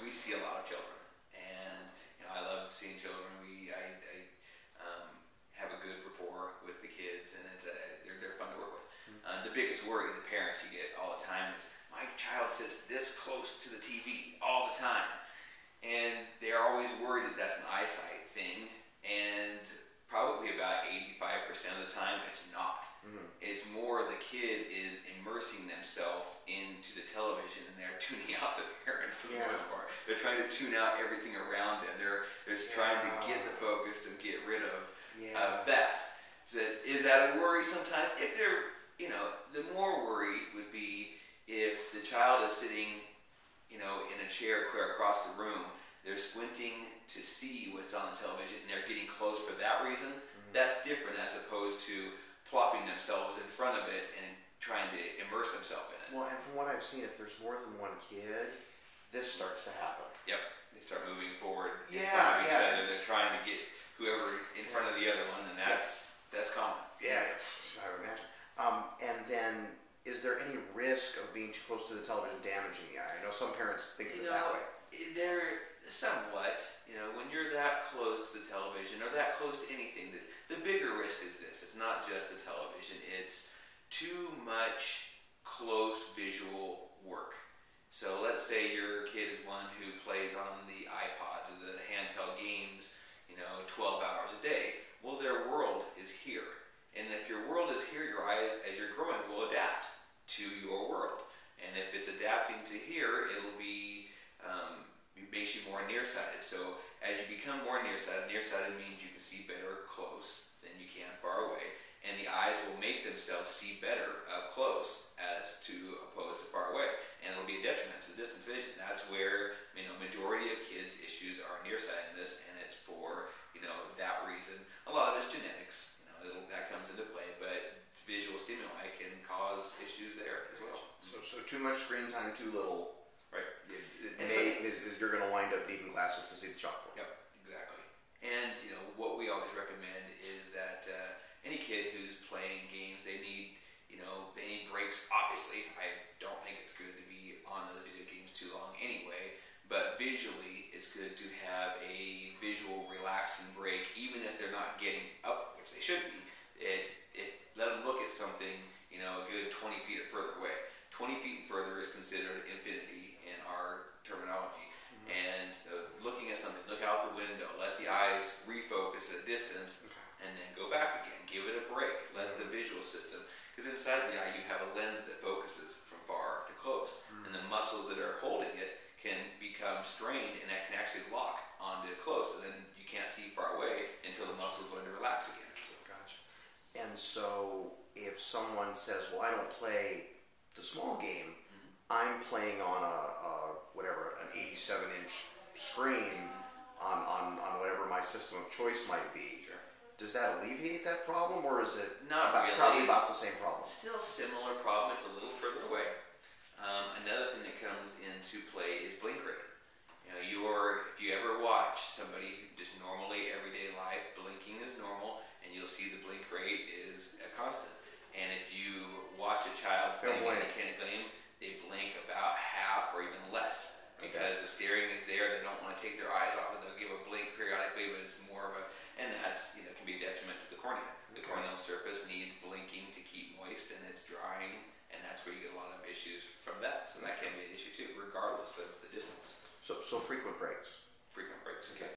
we see a lot of children, and I love seeing children. I have a good rapport with the kids, and they're fun to work with. The biggest worry the parents you get all the time is, my child sits this close to the TV all the time, and they're always worried that that's an eyesight thing, and probably about 85% of the time it's not. It's more the kid is immersing themselves into the television, and they're tuning out the parent for the most part. They're trying to tune out everything around them. They're just trying to get the focus and get rid of that. So is that a worry sometimes? If they're, the more worry would be if the child is sitting, in a chair clear across the room, they're squinting to see what's on the television, and they're getting close for that reason. That's different as opposed to plopping themselves in front of it and trying to immerse themselves in it. Well, and from what I've seen, if there's more than one kid, this starts to happen. Yep. They start moving forward in front of each other. They're trying to get whoever in front of the other one, and that's common. Yeah, I would imagine. And then, is there any risk of being too close to the television damaging the eye? I know some parents think of it that way. They're somewhat. When you're that close to the television or that close to anything, the bigger risk is this. It's not just the television. It's too much close visual work. So let's say your kid is one who plays on the iPods or the handheld games, 12 hours a day. Well, their world is here. And if your world is here, your eyes, as you're growing, will adapt to your world. And if it's adapting to here, it'll be, it makes you more nearsighted. So as you become more nearsighted means you can see better close than you can far away. And the eyes will make themselves see better up close as opposed to far away. And it'll be a detriment to the distance vision. That's where, majority of kids' issues are nearsightedness, and it's for, that reason. A lot of it's genetics. That comes into play, but visual stimuli can cause issues there as well. So too much screen time, too little. Right. You're going to wind up needing glasses to see the chalkboard. Yep, exactly. And what we always recommend is that any kid who's playing games, they need breaks. Obviously, I don't think it's good to be on the video games too long anyway. But visually, it's good to have a visual relaxing break, even if they're not getting up, which they should be. Let them look at something, a good 20 feet or further away. 20 feet and further is considered infinity in our terminology. And so looking at something, look out the window, let the eyes refocus at a distance, and then go back again. Give it a break. Let the visual system, because inside the eye you have a lens that focuses from far to close, and the muscles that are holding it can become strained, and that can actually lock onto close, and then you can't see far away until the muscles learn to relax again. So. Gotcha. And so if someone says, well, I don't play the small game, I'm playing on an 87-inch screen on whatever my system of choice might be. Sure. Does that alleviate that problem, or is it really. Probably about the same problem? Still similar problem. It's a little further away. Another thing that comes into play is blink rate. If you ever watch somebody just normally everyday life, blinking is normal, and you'll see the blink rate is a constant. And if you watch a child playing a mechanical game, they blink about half or even less because the steering is there. They don't want to take their eyes off it. They'll give a blink periodically, but it's more of and that's can be a detriment to the cornea. The corneal surface needs blinking to keep moist, and it's drying, and that's where you get a lot of issues from that. So that can be an issue too, regardless of the distance. So frequent breaks.